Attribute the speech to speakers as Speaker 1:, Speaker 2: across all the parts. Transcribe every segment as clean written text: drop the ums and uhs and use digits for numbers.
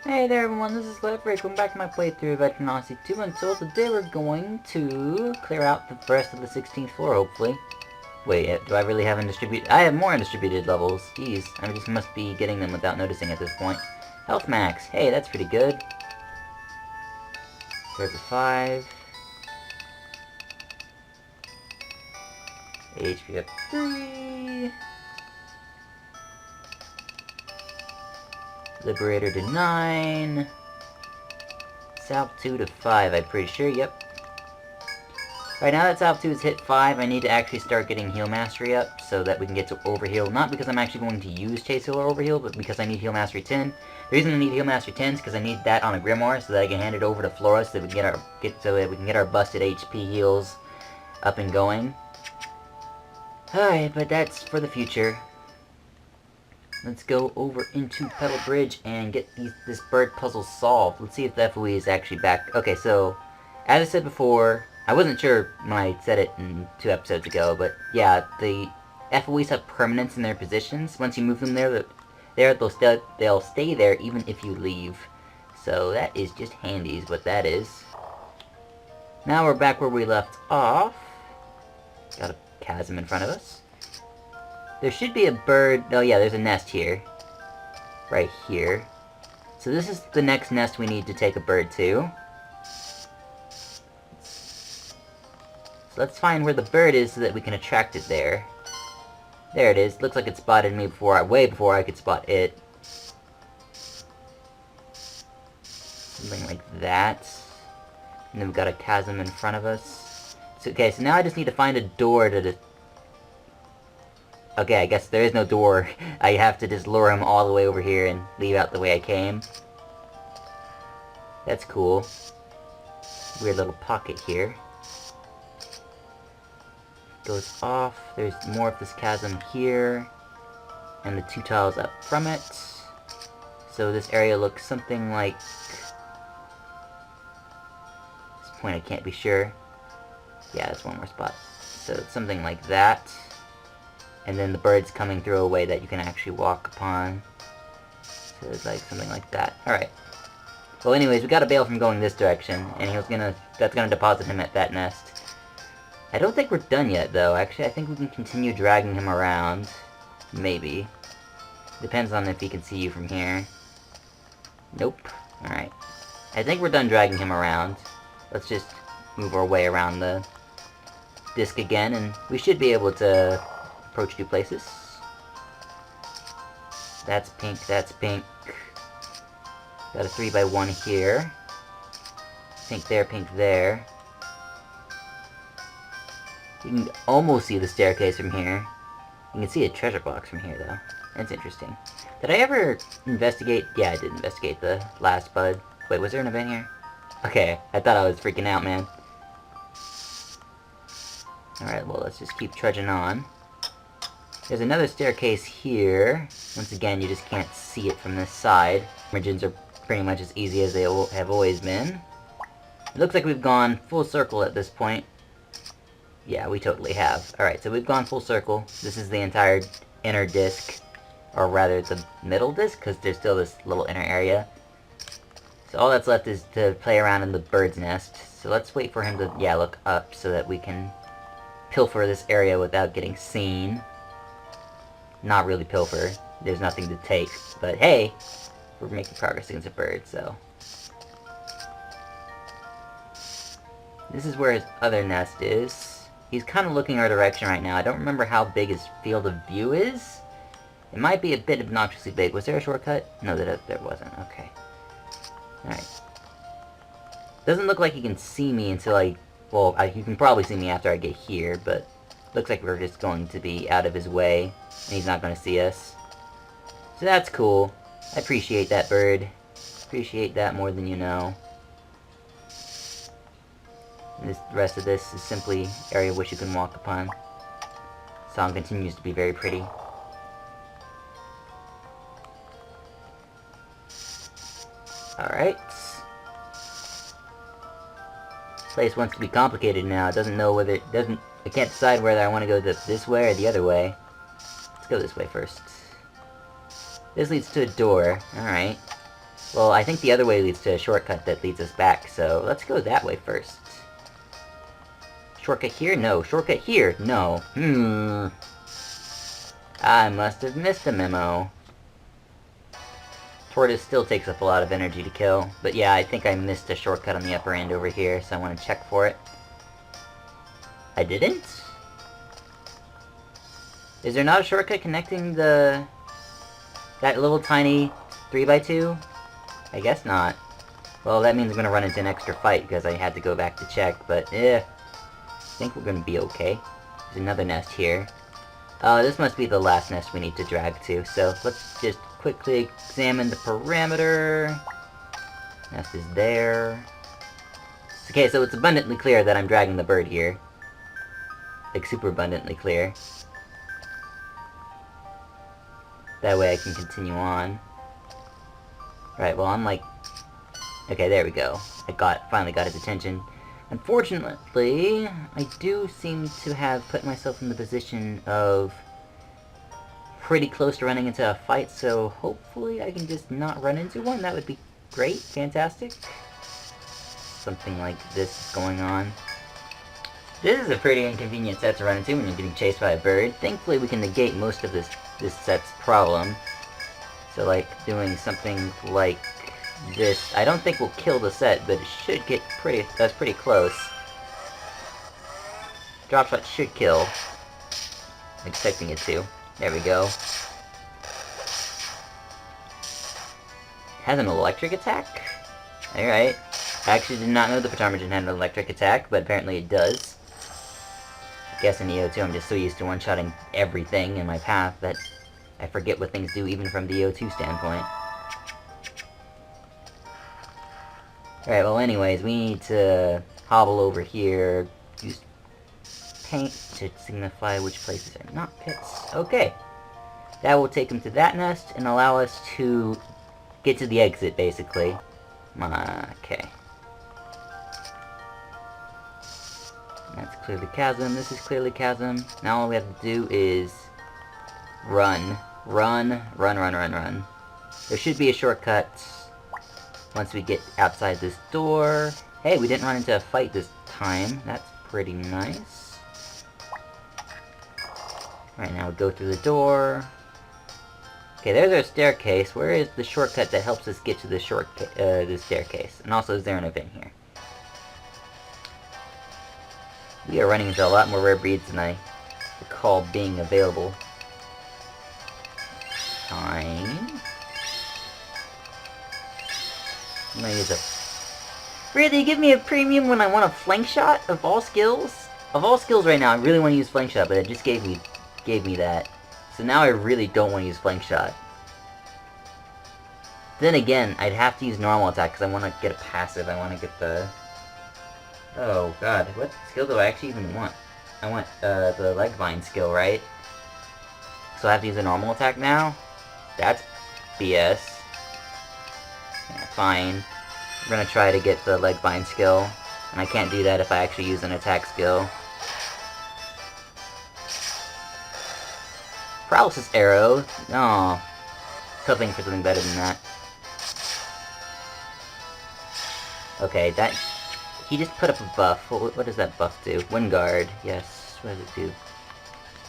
Speaker 1: Hey there everyone, this is Leverage. Welcome back to my playthrough of Etrian Odyssey 2 Untold. Today we're going to clear out the rest of the 16th floor, hopefully. Wait, do I really have undistributed? I have more undistributed levels. Jeez, I just must be getting them without noticing at this point. Health max. Hey, that's pretty good. There's a 5. HP up 3. Liberator to 9. Salve 2 to 5, I'm pretty sure, yep. Right now that Salve 2 has hit 5, I need to actually start getting Heal Mastery up so that we can get to Overheal. Not because I'm actually going to use Chase Heal or Overheal, but because I need Heal Mastery 10. The reason I need Heal Mastery 10 is because I need that on a Grimoire so that I can hand it over to Flora so that we can get our busted HP heals up and going. Alright, but that's for the future. Let's go over into Petal Bridge and get this bird puzzle solved. Let's see if the FOE is actually back. Okay, so, as I said before, I wasn't sure when I said it in 2 episodes ago, but yeah, the FOEs have permanence in their positions. Once you move them there, they'll stay there even if you leave. So that is just handy is what that is. Now we're back where we left off. Got a chasm in front of us. There should be a bird. Oh yeah, there's a nest here. Right here. So this is the next nest we need to take a bird to. So let's find where the bird is so that we can attract it there. There it is. Looks like it spotted me way before I could spot it. Something like that. And then we've got a chasm in front of us. So, okay, so now I just need to find a door to... Okay, I guess there is no door. I have to just lure him all the way over here and leave out the way I came. That's cool. Weird little pocket here. Goes off. There's more of this chasm here. And the 2 tiles up from it. So this area looks something like... At this point I can't be sure. Yeah, that's one more spot. So it's something like that. And then the bird's coming through a way that you can actually walk upon. So it's like something like that. Alright. Well anyways, we gotta bail from going this direction, and that's gonna deposit him at that nest. I don't think we're done yet though. Actually, I think we can continue dragging him around. Maybe. Depends on if he can see you from here. Nope. Alright. I think we're done dragging him around. Let's just move our way around the disc again, and we should be able to approach 2 places. That's pink, that's pink. Got a 3x1 here. Pink there, pink there. You can almost see the staircase from here. You can see a treasure box from here, though. That's interesting. Did I ever investigate? Yeah, I did investigate the last bud. Wait, was there an event here? Okay, I thought I was freaking out, man. Alright, well, let's just keep trudging on. There's another staircase here. Once again, you just can't see it from this side. Origins are pretty much as easy as they have always been. It looks like we've gone full circle at this point. Yeah, we totally have. Alright, so we've gone full circle. This is the entire inner disc. Or rather, the middle disc, because there's still this little inner area. So all that's left is to play around in the bird's nest. So let's wait for him to, yeah, look up so that we can pilfer this area without getting seen. Not really pilfer. There's nothing to take. But hey, we're making progress against a bird, so... This is where his other nest is. He's kind of looking our direction right now. I don't remember how big his field of view is. It might be a bit obnoxiously big. Was there a shortcut? No, there wasn't. Okay. Alright. Doesn't look like he can see me until I... Well, you can probably see me after I get here, but... Looks like we're just going to be out of his way, and he's not going to see us. So that's cool. I appreciate that, bird. Appreciate that more than you know. And the rest of this is simply area which you can walk upon. Song continues to be very pretty. Alright. Place wants to be complicated now. It doesn't know whether it doesn't... I can't decide whether I want to go this way or the other way. Let's go this way first. This leads to a door. Alright. Well, I think the other way leads to a shortcut that leads us back, so let's go that way first. Shortcut here? No. Shortcut here? No. I must have missed a memo. Tortoise still takes up a lot of energy to kill, but yeah, I think I missed a shortcut on the upper end over here, so I want to check for it. I didn't? Is there not a shortcut connecting that little tiny 3x2? I guess not. Well, that means I'm gonna run into an extra fight because I had to go back to check, but I think we're gonna be okay. There's another nest here. This must be the last nest we need to drag to, so let's just quickly examine the perimeter. Nest is there. Okay, so it's abundantly clear that I'm dragging the bird here. Like, super abundantly clear. That way I can continue on. Right, well, I'm like... Okay, there we go. Finally got his attention. Unfortunately, I do seem to have put myself in the position of pretty close to running into a fight, so hopefully I can just not run into one. That would be great. Fantastic. Something like this going on. This is a pretty inconvenient set to run into when you're getting chased by a bird. Thankfully, we can negate most of this set's problem. So, like, doing something like this, I don't think will kill the set, but it should get that's pretty close. Drop shot should kill. I'm expecting it to. There we go. Has an electric attack? Alright. I actually did not know the Ptarmigan had an electric attack, but apparently it does. I guess in EO2 I'm just so used to one-shotting everything in my path that I forget what things do even from the EO2 standpoint. Alright, well anyways, we need to hobble over here, use paint to signify which places are not pits. Okay. That will take him to that nest and allow us to get to the exit, basically. Okay. That's clearly chasm, this is clearly chasm. Now all we have to do is run. Run, run, run, run, run. There should be a shortcut once we get outside this door. Hey, we didn't run into a fight this time. That's pretty nice. Alright, now we go through the door. Okay, there's our staircase. Where is the shortcut that helps us get to the staircase? And also, is there an event here? We are running into a lot more rare breeds than I recall being available. Fine. I'm gonna use a... Really? Give me a premium when I want a flank shot? Of all skills? Of all skills right now, I really want to use flank shot, but it just gave me that. So now I really don't want to use flank shot. Then again, I'd have to use normal attack because I want to get a passive. I want to get the... Oh god, what skill do I actually even want? I want the leg bind skill, right? So I have to use a normal attack now? That's BS. Yeah, fine. We're gonna try to get the leg bind skill. And I can't do that if I actually use an attack skill. Paralysis arrow? No. Hoping for something better than that. Okay, that... He just put up a buff. What does that buff do? Wind Guard. Yes. What does it do?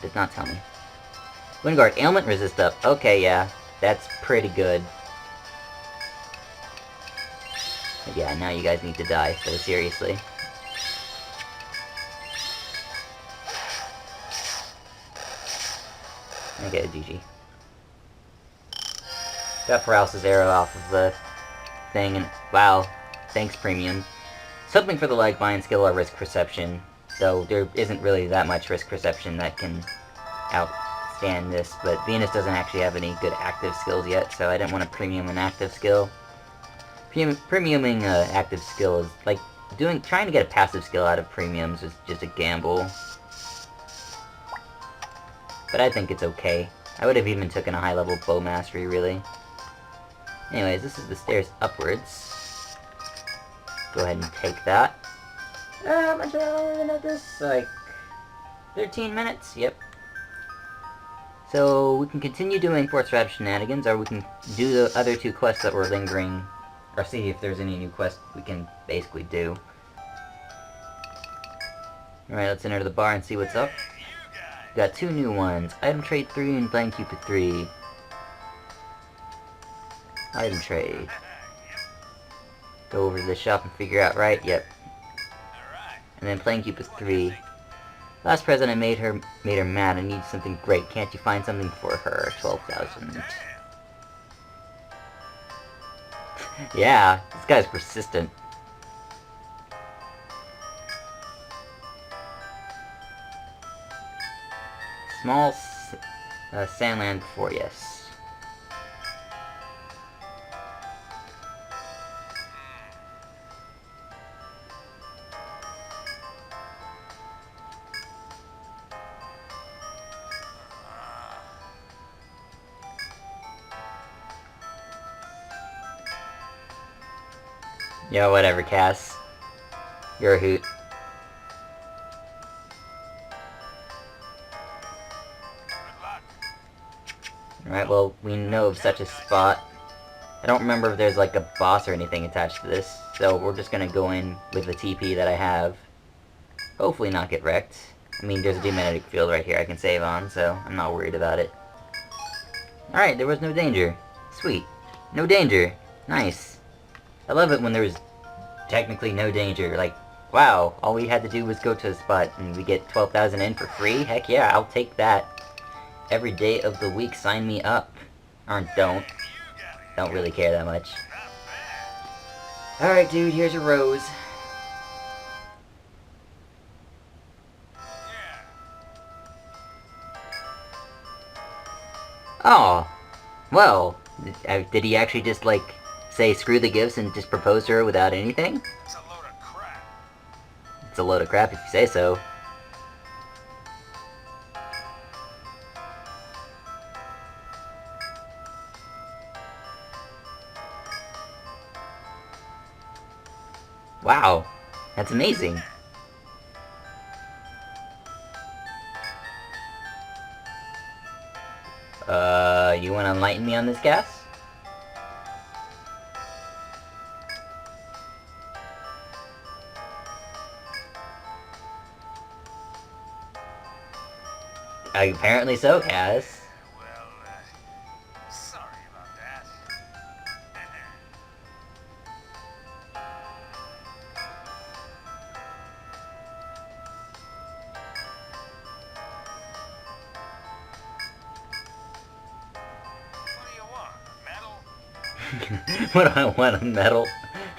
Speaker 1: Does not tell me. Wind Guard. Ailment resist up. Okay, yeah. That's pretty good. But yeah, now you guys need to die, so seriously. Okay, GG. Got Paralysis Arrow off of the thing, and wow, thanks Premium. Something for the leg bind skill or risk perception, though there isn't really that much risk perception that can outstand this, but Venus doesn't actually have any good active skills yet, so I didn't want to premium an active skill. Premiuming active skill is like trying to get a passive skill out of premiums is just a gamble. But I think it's okay. I would have even taken a high level bow mastery, really. Anyways, this is the stairs upwards. Go ahead and take that. How much am I looking at this? Like 13 minutes? Yep. So we can continue doing Fourth Strategy shenanigans, or we can do the other two quests that were lingering or see if there's any new quests we can basically do. Alright, let's enter the bar and see what's up. Got 2 new ones. Item trade 3 and Playing Cupid 3. Item trade. Go over to the shop and figure out right. Yep. And then Playing Cupid 3. Last present I made her mad. I need something great. Can't you find something for her? 12,000. Yeah, this guy's persistent. Small sandland before, yes. Yo, whatever, Cass. You're a hoot. Alright, well, we know of such a spot. I don't remember if there's like a boss or anything attached to this, so we're just gonna go in with the TP that I have. Hopefully not get wrecked. I mean, there's a demagnetic field right here I can save on, so I'm not worried about it. Alright, there was no danger. Sweet. No danger. Nice. I love it when there's technically no danger. Like, wow, all we had to do was go to a spot and we get 12,000 in for free? Heck yeah, I'll take that. Every day of the week, sign me up. Or don't. Don't really care that much. Alright, dude, here's your rose. Oh, well, did he actually just, like, say screw the gifts and just propose to her without anything?
Speaker 2: It's a load of crap.
Speaker 1: It's a load of crap if you say so. Wow, that's amazing. You wanna enlighten me on this, Cass? Apparently so, Cass.
Speaker 2: Well, sorry about that. What do you want? Metal?
Speaker 1: What do I want, a medal?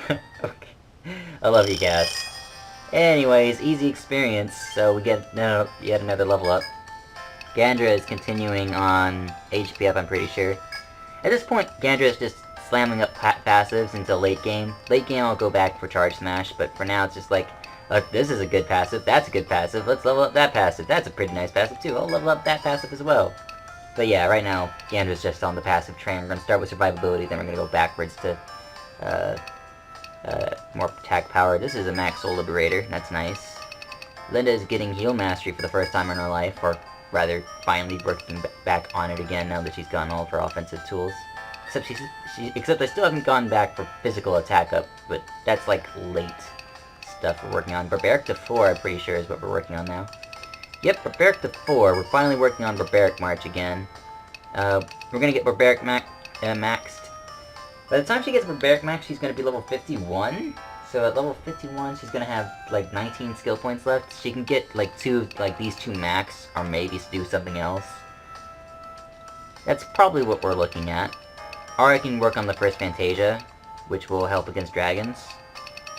Speaker 1: Okay. I love you, Cass. Anyways, easy experience, so we get yet another level up. Gandra is continuing on HP up, I'm pretty sure. At this point, Gandra is just slamming up passives until late game. Late game, I'll go back for Charge Smash, but for now, it's just like, look, this is a good passive, that's a good passive, let's level up that passive, that's a pretty nice passive too, I'll level up that passive as well. But yeah, right now, Gandra's just on the passive train. We're going to start with survivability, then we're going to go backwards to more attack power. This is a max soul liberator, that's nice. Linda is getting heal mastery for the first time in her life, or rather, finally working back on it again now that she's gotten all of her offensive tools. Except I still haven't gone back for physical attack up, but that's like late stuff we're working on. Barbaric to 4, I'm pretty sure, is what we're working on now. Yep, Barbaric to 4. We're finally working on Barbaric March again. We're gonna get Barbaric maxed. By the time she gets Barbaric max, she's gonna be level 51. So at level 51, she's gonna have like 19 skill points left. She can get like these two max, or maybe do something else. That's probably what we're looking at. Or I can work on the first Fantasia, which will help against dragons.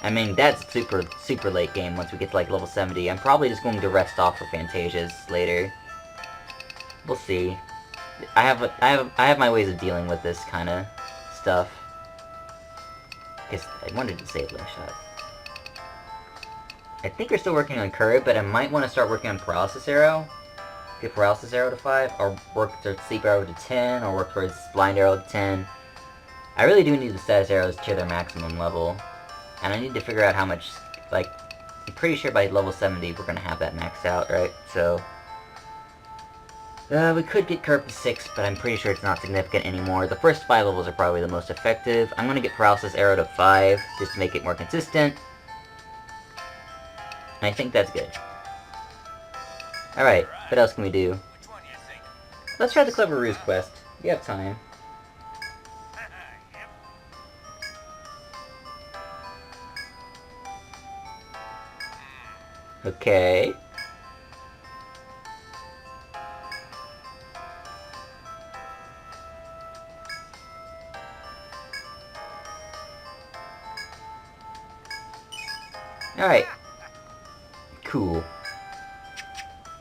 Speaker 1: I mean, that's super late game once we get to like level 70. I'm probably just going to rest off for Fantasias later. We'll see. I have my ways of dealing with this kind of stuff. Guess I wanted to save Link Shot. I think we're still working on Curve, but I might want to start working on Paralysis Arrow. Get Paralysis Arrow to 5, or work towards Sleep Arrow to 10, or work towards Blind Arrow to 10. I really do need the status arrows to their maximum level. And I need to figure out how much, like, I'm pretty sure by level 70 we're gonna have that maxed out, right? So, We could get curved to 6, but I'm pretty sure it's not significant anymore. The first 5 levels are probably the most effective. I'm gonna get Paralysis Arrow to 5, just to make it more consistent. And I think that's good. Alright, what else can we do?
Speaker 2: Which one you think?
Speaker 1: Let's try the Clever Ruse quest. We have time.
Speaker 2: Yep.
Speaker 1: Okay. Alright. Cool.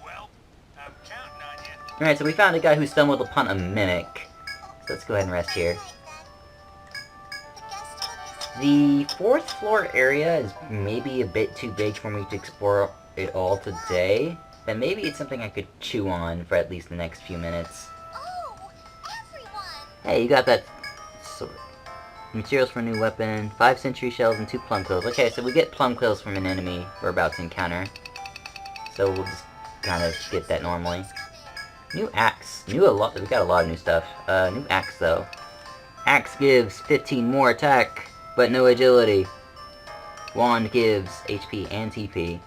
Speaker 2: Well, I'm counting on you.
Speaker 1: Alright, so we found a guy who stumbled upon a mimic. So let's go ahead and rest here. The 4th floor area is maybe a bit too big for me to explore it all today. But maybe it's something I could chew on for at least the next few minutes.
Speaker 3: Oh, everyone!
Speaker 1: Hey, you got that sword. Materials for a new weapon, 5 century shells and 2 plum quills. Okay, so we get plum quills from an enemy we're about to encounter. So we'll just kind of get that normally. New axe. We got a lot of new stuff. New axe though. Axe gives 15 more attack, but no agility. Wand gives HP and TP.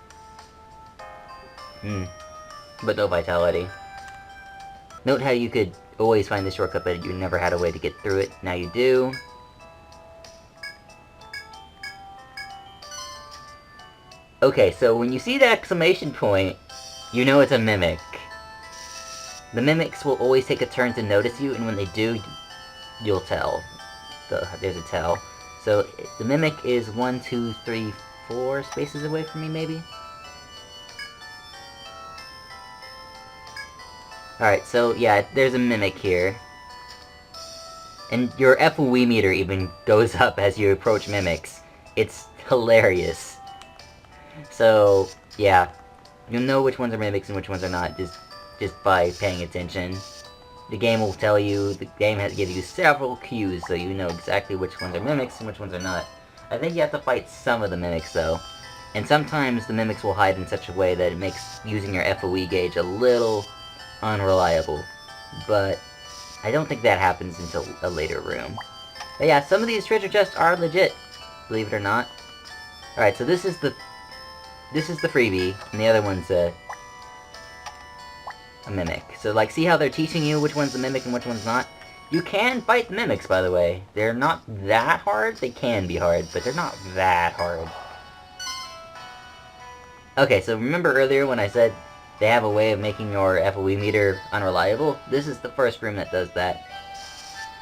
Speaker 1: But no vitality. Note how you could always find the shortcut, but you never had a way to get through it. Now you do. Okay, so when you see the exclamation point, you know it's a mimic. The mimics will always take a turn to notice you, and when they do, you'll tell. There's a tell. So, the mimic is 1, 2, 3, 4 spaces away from me, maybe? Alright, so yeah, there's a mimic here. And your FOE meter even goes up as you approach mimics. It's hilarious. So, yeah. You'll know which ones are mimics and which ones are not, just by paying attention. The game will tell you, the game has to give you several cues so you know exactly which ones are mimics and which ones are not. I think you have to fight some of the mimics though. And sometimes the mimics will hide in such a way that it makes using your FOE gauge a little unreliable. But I don't think that happens until a later room. But yeah, some of these treasure chests are legit, believe it or not. Alright, so this is the freebie, and the other one's a mimic. So, like, see how they're teaching you which one's a mimic and which one's not? You can fight the mimics, by the way. They're not that hard. They can be hard, but they're not that hard. Okay, so remember earlier when I said they have a way of making your FOE meter unreliable? This is the first room that does that.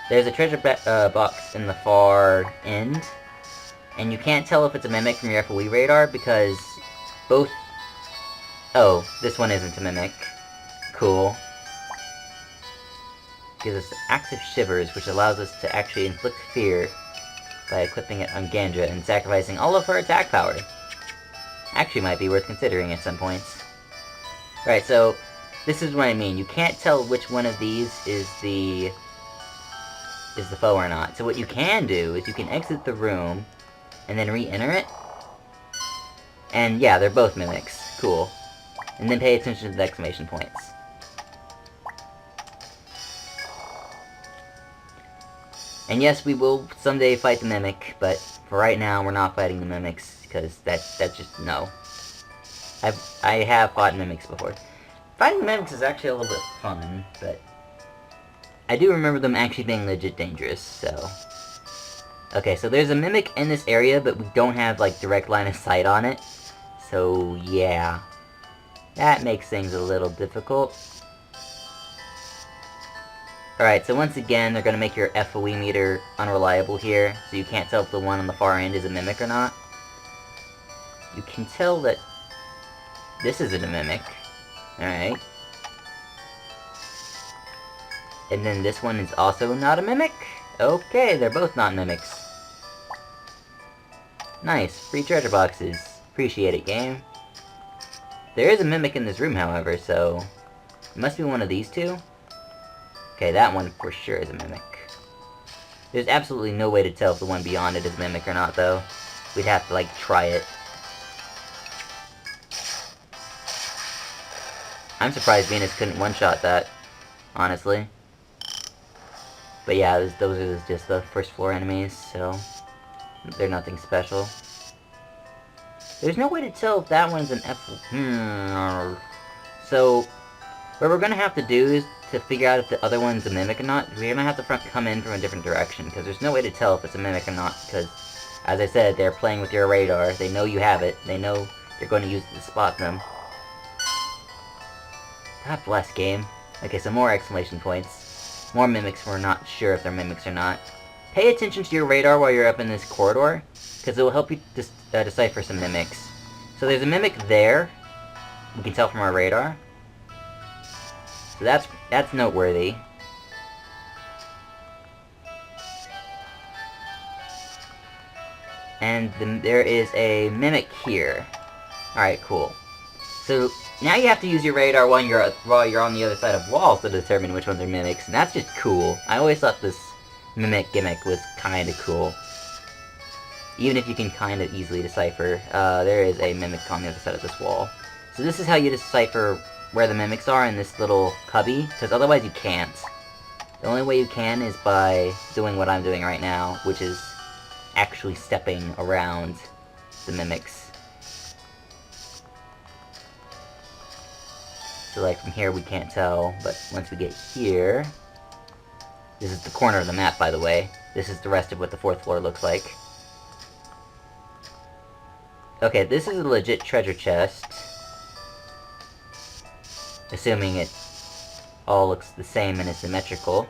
Speaker 1: There's a treasure box in the far end, and you can't tell if it's a mimic from your FOE radar because both... Oh, this one isn't a mimic. Cool. Gives us Axe of Shivers, which allows us to actually inflict fear by equipping it on Gandra and sacrificing all of her attack power. Actually might be worth considering at some points. Right, so this is what I mean. You can't tell which one of these is the foe or not. So what you can do is you can exit the room and then re-enter it. And yeah, they're both mimics. Cool. And then pay attention to the exclamation points. And yes, we will someday fight the mimic, but for right now, we're not fighting the mimics, because that's just, no. I have fought mimics before. Fighting the mimics is actually a little bit fun, but I do remember them actually being legit dangerous, so... Okay, so there's a mimic in this area, but we don't have, like, direct line of sight on it. So, yeah. That makes things a little difficult. Alright, so once again, they're gonna make your FOE meter unreliable here, so you can't tell if the one on the far end is a mimic or not. You can tell that this isn't a mimic. Alright. And then this one is also not a mimic? Okay, they're both not mimics. Nice, free treasure boxes. Appreciate it, game. There is a mimic in this room, however, so... It must be one of these two? Okay, that one for sure is a mimic. There's absolutely no way to tell if the one beyond it is a mimic or not, though. We'd have to, like, try it. I'm surprised Venus couldn't one-shot that. honestly. But yeah, those are just the first floor enemies, so they're nothing special. There's no way to tell if that one's an F... So, what we're gonna have to do is to figure out if the other one's a mimic or not. We're gonna have to come in from a different direction, because there's no way to tell if it's a mimic or not, because, as I said, they're playing with your radar. They know you have it. They know you're going to use it to spot them. God bless, game. Okay, so more exclamation points. More mimics, we're not sure if they're mimics or not. Pay attention to your radar while you're up in this corridor, because it will help you decipher some mimics. So there's a mimic there. We can tell from our radar. So that's noteworthy. And there is a mimic here. Alright, cool. So now you have to use your radar while you're on the other side of walls to determine which ones are mimics, and that's just cool. I always thought this mimic gimmick was kinda cool. Even if you can kinda easily decipher, there is a mimic on the other side of this wall. So this is how you decipher where the mimics are in this little cubby, because otherwise you can't. The only way you can is by doing what I'm doing right now, which is actually stepping around the mimics. So like from here we can't tell, but once we get here... This is the corner of the map, by the way. This is the rest of what the 4th floor looks like. Okay, this is a legit treasure chest. Assuming it all looks the same and is symmetrical.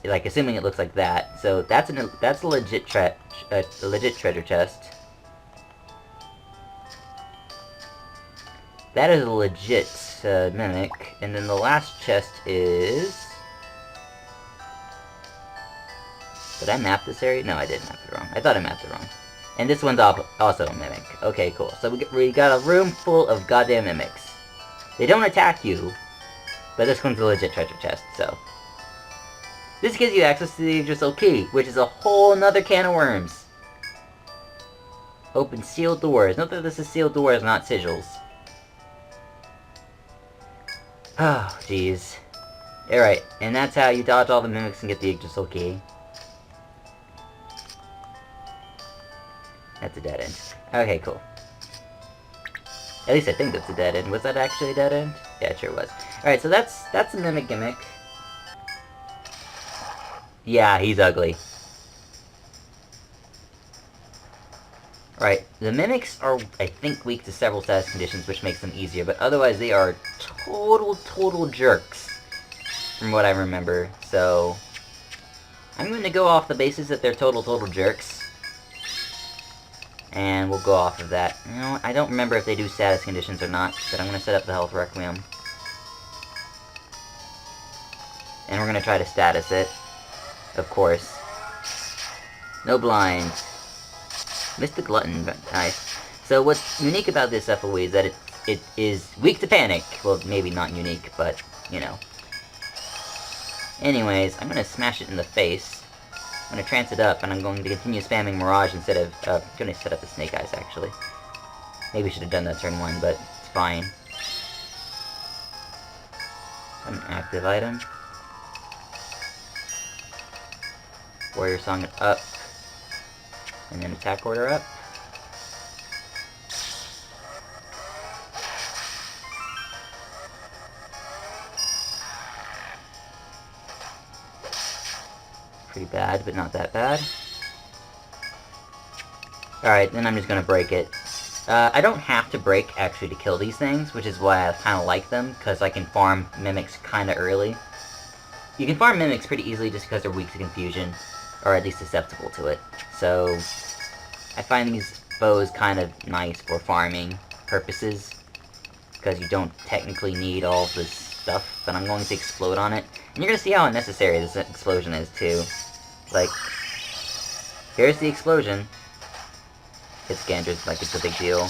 Speaker 1: Assuming it looks like that. So that's a legit treasure chest. That is a legit mimic. And then the last chest is... Did I map this area? No, I did map it wrong. I thought I mapped it wrong. And this one's also a mimic. Okay, cool. So we got a room full of goddamn mimics. They don't attack you, but this one's a legit treasure chest, so... This gives you access to the Yggdrasil key, which is a whole nother can of worms. Open sealed doors. Note that this is sealed doors, not sigils. Oh, jeez. Alright, and that's how you dodge all the mimics and get the Yggdrasil key. That's a dead end. Okay, cool. At least I think that's a dead end. Was that actually a dead end? Yeah, it sure was. Alright, so that's a mimic gimmick. Yeah, he's ugly. Alright, the mimics are, I think, weak to several status conditions, which makes them easier, but otherwise they are total jerks, from what I remember, so... I'm going to go off the basis that they're total jerks. And we'll go off of that. You know, I don't remember if they do status conditions or not, but I'm going to set up the Health Requiem. And we're going to try to status it. Of course. No blind. Missed the glutton, but nice. So what's unique about this FOE is that it is weak to panic. Well, maybe not unique, but, you know. Anyways, I'm going to smash it in the face. I'm going to trance it up, and I'm going to continue spamming Mirage instead of... I'm going to set up the Snake Eyes, actually. Maybe I should have done that turn 1, but it's fine. An active item. Warrior Song up. And then attack order up. Pretty bad, but not that bad. Alright, then I'm just gonna break it. I don't have to break, actually, to kill these things, which is why I kinda like them, because I can farm mimics kinda early. You can farm mimics pretty easily just because they're weak to confusion, or at least susceptible to it. So, I find these bows kind of nice for farming purposes, because you don't technically need all of this stuff, but I'm going to explode on it. And you're gonna see how unnecessary this explosion is, too. Like, here's the explosion. It's Gandrid, like it's a big deal.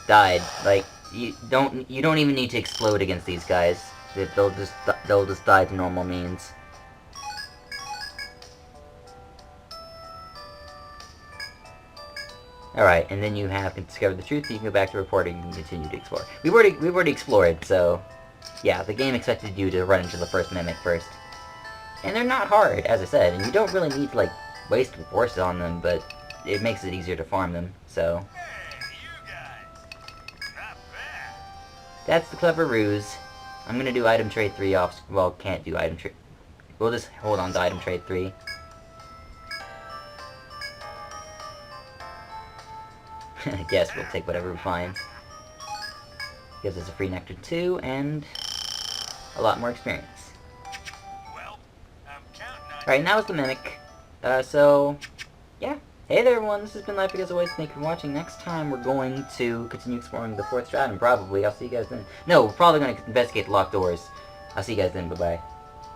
Speaker 1: Died. Like, you don't even need to explode against these guys. They'll just die to normal means. Alright, and then you have discovered the truth, you can go back to reporting and continue to explore. We've already explored, so... Yeah, the game expected you to run into the first mimic first. And they're not hard, as I said, and you don't really need to, like, waste resources on them, but it makes it easier to farm them, so...
Speaker 2: Hey, you guys. Not bad.
Speaker 1: That's the clever ruse. I'm gonna do item trade 3 off... Well, can't do item trade... We'll just hold on to item trade 3. I guess we'll take whatever we find. Gives us a free Nectar 2, and... a lot more experience.
Speaker 2: Well, I'm counting on
Speaker 1: Alright, now is the Mimic. So... yeah. Hey there everyone, this has been Life as always, thank you for watching. Next time we're going to continue exploring the 4th stratum, probably. I'll see you guys then. No, we're probably going to investigate the locked doors. I'll see you guys then, bye-bye.